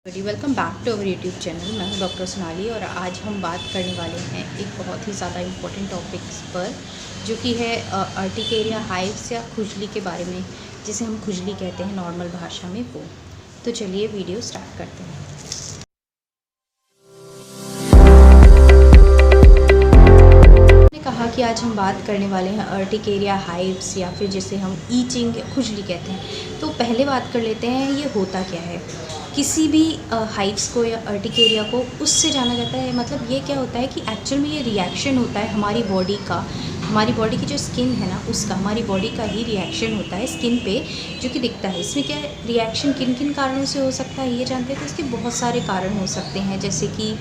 Welcome back to our YouTube channel. मैं हूं doctor Sonali और आज हम बात करने वाले हैं एक बहुत ही ज़्यादा इम्पोर्टेंट टॉपिक्स पर, जो कि है अर्टिकेरिया हाइव्स या खुजली के बारे में, जिसे हम खुजली कहते हैं नॉर्मल भाषा में वो। तो चलिए वीडियो स्टार्ट करते हैं। मैंने कहा कि आज हम बात करने वाले हैं अर्टिकेरिया हाइव्स या फिर जिसे हम ईचिंग या खुजली कहते हैं। तो पहले बात कर लेते हैं ये होता क्या है। किसी भी हाइव्स को या अर्टिकेरिया को उससे जाना जाता है, मतलब ये क्या होता है कि एक्चुअल में ये रिएक्शन होता है हमारी बॉडी का, हमारी बॉडी की जो स्किन है ना उसका, हमारी बॉडी का ही रिएक्शन होता है स्किन पे जो कि दिखता है। इसमें क्या है, रिएक्शन किन किन कारणों से हो सकता है ये जानते हैं। तो इसके बहुत सारे कारण हो सकते हैं, जैसे कि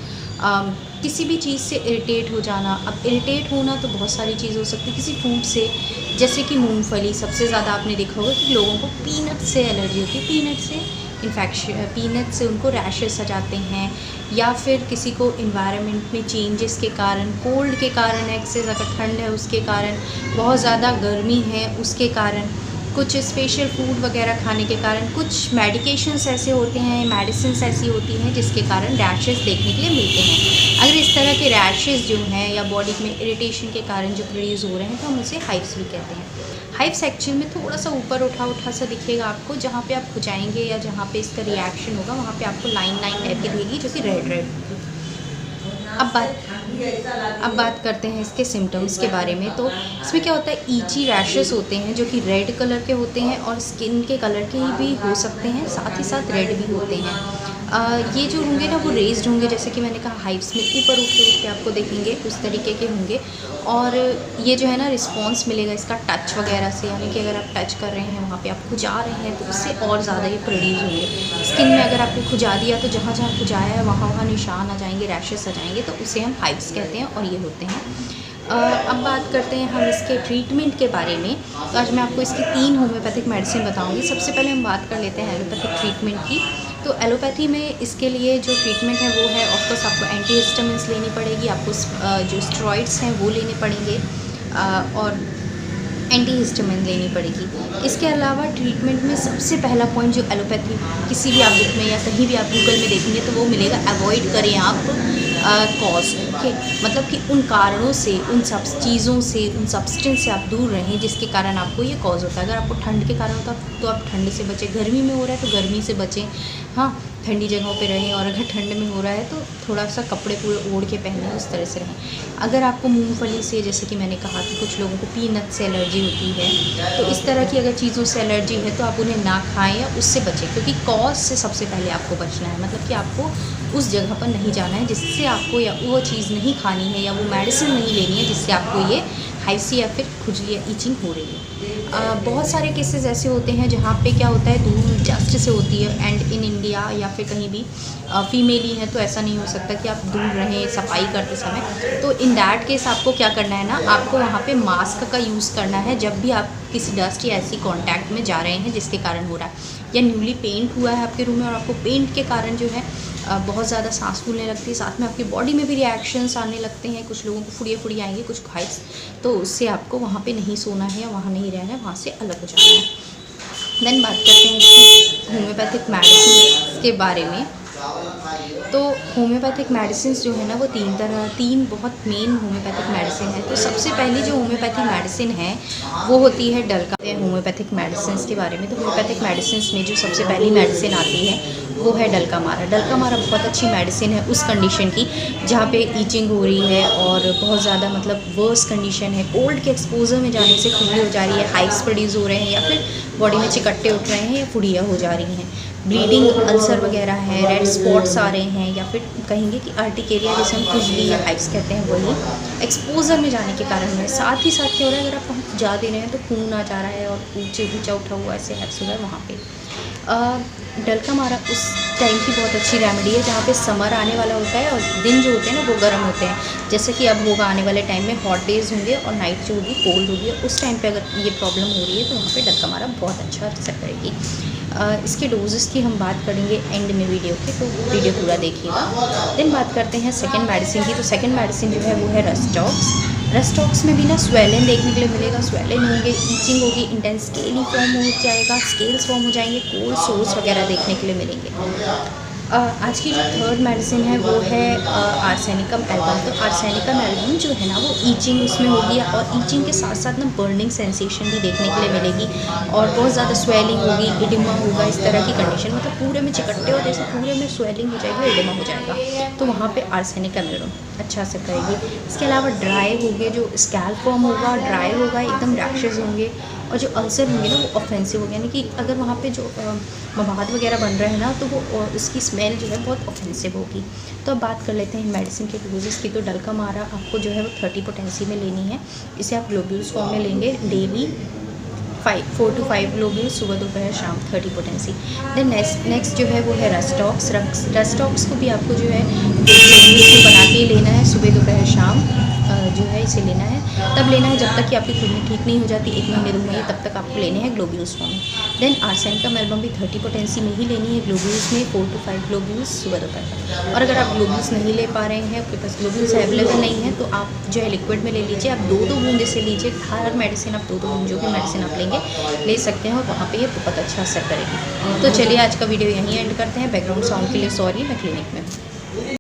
किसी भी चीज़ से इरिटेट हो जाना। अब इरिटेट होना तो बहुत सारी चीज़ हो सकती है, किसी फूड से, जैसे कि मूंगफली। सबसे ज़्यादा आपने देखा होगा कि लोगों को पीनट से एलर्जी होती है, पीनट से इन्फेक्शन, पीनट से उनको रैशेस आ जाते हैं। या फिर किसी को इन्वायरमेंट में चेंजेस के कारण, कोल्ड के कारण, एक्सेस अगर ठंड है उसके कारण, बहुत ज़्यादा गर्मी है उसके कारण, कुछ स्पेशल फूड वगैरह खाने के कारण, कुछ मेडिकेशंस ऐसे होते हैं, मेडिसिन्स ऐसी होती हैं जिसके कारण रैशेस देखने के लिए मिलते हैं। अगर इस तरह के रैशेस जो हैं या बॉडी में इरिटेशन के कारण जो प्रोड्यूस हो रहे हैं तो हम उसे हाइव्स भी कहते हैं। हाइव्स एक्चुअल में थोड़ा सा ऊपर उठा सा दिखेगा आपको, जहाँ पे आप खुजाएंगे या जहाँ पे इसका रिएक्शन होगा वहाँ पे आपको लाइन टाइप की दिखेगी जो कि रेड होगी। अब बात करते हैं इसके सिम्टम्स के बारे में। तो इसमें क्या होता है, ईची रैशेस होते हैं जो कि रेड कलर के होते हैं और स्किन के कलर के भी हो सकते हैं, साथ ही साथ रेड भी होते हैं। ये जो होंगे ना वो रेज्ड होंगे, जैसे कि मैंने कहा हाइव्स में ऊपर उठ के आपको देखेंगे उस तरीके के होंगे। और ये जो है ना रिस्पॉन्स मिलेगा इसका टच वगैरह से, यानी कि अगर आप टच कर रहे हैं वहाँ पे आप खुजा रहे हैं तो उससे और ज़्यादा ये प्रोड्यूस होंगे। स्किन में अगर आपको खुजा दिया तो जहाँ जहाँ खुजाया है वहाँ वहाँ निशान आ जाएंगे, रैशेस आ जाएंगे, तो उसे हम हाइव्स कहते हैं और ये होते हैं। अब बात करते हैं हम इसके ट्रीटमेंट के बारे में। तो आज मैं आपको इसकी 3 होम्योपैथिक मेडिसिन बताऊंगी। सबसे पहले हम बात कर लेते हैं एलोपैथिक ट्रीटमेंट की। तो एलोपैथी में इसके लिए जो ट्रीटमेंट है वो है, ऑफकोर्स आपको एंटीहिस्टामिन्स लेनी पड़ेगी, आपको जो स्टेरॉइड्स हैं वो लेने पड़ेंगे और एंटीहिस्टामिन लेनी पड़ेगी। इसके अलावा ट्रीटमेंट में सबसे पहला पॉइंट जो एलोपैथी किसी भी आप बुक में या कहीं भी आप गूगल में देखेंगे तो वो मिलेगा, अवॉइड करें आप कॉज के, मतलब कि उन कारणों से, उन सब चीज़ों से, उन सब्सटेंस से आप दूर रहें जिसके कारण आपको ये कॉज होता है। अगर आपको ठंड के कारण होता है तो आप ठंड से बचें, गर्मी में हो रहा है तो गर्मी से बचें, हाँ ठंडी जगहों पे रहें। और अगर ठंड में हो रहा है तो थोड़ा सा कपड़े पूरे ओढ़ के पहने, उस तरह से रहें। अगर आपको मूंगफली से, जैसे कि मैंने कहा कि कुछ लोगों को पीनट से एलर्जी होती है, तो इस तरह की अगर चीज़ों से एलर्जी है तो आप उन्हें ना खाएं या उससे बचें, क्योंकि कॉज से सबसे पहले आपको बचना है। मतलब कि आपको उस जगह पर नहीं जाना है जिससे आपको, या वो चीज़ नहीं खानी है या वो मेडिसिन नहीं लेनी है जिससे आपको ये हाइसी या फिर खुजली या ईचिंग हो रही है। बहुत सारे केसेस ऐसे होते हैं जहाँ पे क्या होता है, धूल डस्ट से होती है। एंड इन इंडिया या फिर कहीं भी फीमेल ही है तो ऐसा नहीं हो सकता कि आप दूर रहें सफाई करते समय। तो इन दैट केस आपको क्या करना है ना, आपको वहाँ पे मास्क का यूज़ करना है जब भी आप किसी डस्ट या ऐसी कांटेक्ट में जा रहे हैं जिसके कारण हो रहा है। या न्यूली पेंट हुआ है आपके रूम में और आपको पेंट के कारण जो है बहुत ज़्यादा सांस फूलने लगती है, साथ में आपकी बॉडी में भी रिएक्शंस आने लगते हैं, कुछ लोगों को फुड़िए आएंगे, कुछ हाइव्स, तो उससे आपको वहाँ पे नहीं सोना है या वहाँ नहीं रहना है, वहाँ से अलग हो जाना है। देन बात करते हैं इसकी होम्योपैथिक मेडिसिन के बारे में। तो होम्योपैथिक मेडिसिन जो है ना वो तीन बहुत मेन होम्योपैथिक मेडिसिन है। तो सबसे पहली जो होम्योपैथिक मेडिसिन है वो होती है डल्का। होम्योपैथिक मेडिसिन के बारे में, तो होम्योपैथिक मेडिसिन में जो सबसे पहली मेडिसिन आती है वो है डल्का मारा। डल्का मारा बहुत अच्छी मेडिसिन है उस कंडीशन की जहाँ पे ईचिंग हो रही है और बहुत ज़्यादा मतलब वर्स कंडीशन है, कोल्ड के एक्सपोजर में जाने से खुजली हो जा रही है, हाइव्स प्रोड्यूस हो रहे हैं, या फिर बॉडी में चिकट्टे उठ रहे हैं या फुड़ियाँ हो जा रही हैं, ब्लीडिंग, अल्सर वगैरह है, रेड स्पॉट्स आ रहे हैं, या फिर कहेंगे कि अर्टिकेरिया जिसे हम खुजली या हाइव्स कहते हैं वही एक्सपोजर में जाने के कारण है। साथ ही साथ क्या हो रहा है, अगर आप वहाँ जा दे रहे हैं तो खून आ जा रहा है और ऊँचा उठा हुआ ऐसे हाइव्स हो रहा है वहाँ पे। डल्का मारा उस टाइम की बहुत अच्छी रेमेडी है जहाँ पे समर आने वाला होता है और दिन जो होते हैं ना वो गर्म होते हैं, जैसे कि अब होगा आने वाले टाइम में हॉट डेज़ होंगे और नाइट जो होगी कोल्ड होगी। उस टाइम पे अगर ये प्रॉब्लम हो रही है तो वहाँ पे डल्का मारा बहुत अच्छा असर करेगी। इसके डोजेस की हम बात करेंगे एंड में वीडियो के, तो वीडियो पूरा देखिएगा। देन बात करते हैं सेकेंड मेडिसिन की। तो सेकेंड मेडिसिन जो है वो है रस्टॉक्स। रस्टॉक्स में भी ना स्वेलिन देखने के लिए मिलेगा, स्वेलिन होंगे, ईचिंग होगी, इंटेंस स्केली फॉर्म हो जाएगा, स्केल्स फॉर्म हो जाएंगे, कोल्ड सोर्स वगैरह देखने के लिए मिलेंगे। आज की जो थर्ड मेडिसिन है वो है आर्सेनिकम एल्बम। तो आर्सेनिकम एल्बम जो है ना वो ईचिंग उसमें होगी, और ईचिंग के साथ साथ ना बर्निंग सेंसेशन भी देखने के लिए मिलेगी, और बहुत ज़्यादा स्वेलिंग होगी, इडिमा होगा, इस तरह की कंडीशन, मतलब पूरे में चिकट्टे और जैसे पूरे में स्वेलिंग हो जाएगी, इडिमा हो जाएगा, तो वहाँ पे आर्सेनिकम एल्बम अच्छा से करेगी। इसके अलावा ड्राई होंगे, जो स्कैल्प फॉर्म होगा ड्राई होगा, एकदम रैशेज़ होंगे, और जो अल्सर होंगे ना वो ऑफेंसिव होंगे, यानी कि अगर वहाँ पे जो मवाद वगैरह बन रहे हैं ना, तो वो उसकी स्मेल जो है बहुत ऑफेंसिव होगी। तो अब बात कर लेते हैं मेडिसिन के डोजेस की। तो डल्कामारा आपको जो है वो 30 पोटेंसी में लेनी है। इसे आप ग्लोब्यूल्स फॉर्म में लेंगे डेली 4 to 5 ग्लोब्यूल्स, सुबह दोपहर शाम 30 पोटेंसी। देन नेक्स्ट जो है वो है रस्टॉक्स। रस्टॉक्स को भी आपको जो है ग्लोब्यूल्स में बना के लेना है, सुबह दोपहर शाम जो है इसे लेना है। तब लेना है जब तक कि आपकी खुजली ठीक नहीं हो जाती, 1 महीने 2 महीने, तब तक आपको लेने हैं ग्लोब्यूल्स फॉर्म में। देन आर्सेनिकम एल्बम भी 30 पोटेंसी में ही लेनी है ग्लोब्यूल्स में, 4 to 5 ग्लोब्यूल्स सुबह दोपहर। और अगर आप ग्लोब्यूल्स नहीं ले पा रहे हैं, आपके पास ग्लोब्यूल्स अवेलेबल नहीं है, तो आप जो है लिक्विड में ले लीजिए। आप 2-2 बूंद से लीजिए, हर मेडिसिन आप 2-2 बूंद जो भी मेडिसिन आप लेंगे ले सकते हैं, और वहाँ पे ये बहुत अच्छा असर करेगी। तो चलिए आज का वीडियो यहीं एंड करते हैं। बैकग्राउंड साउंड के लिए सॉरी, मैं क्लिनिक में हूँ।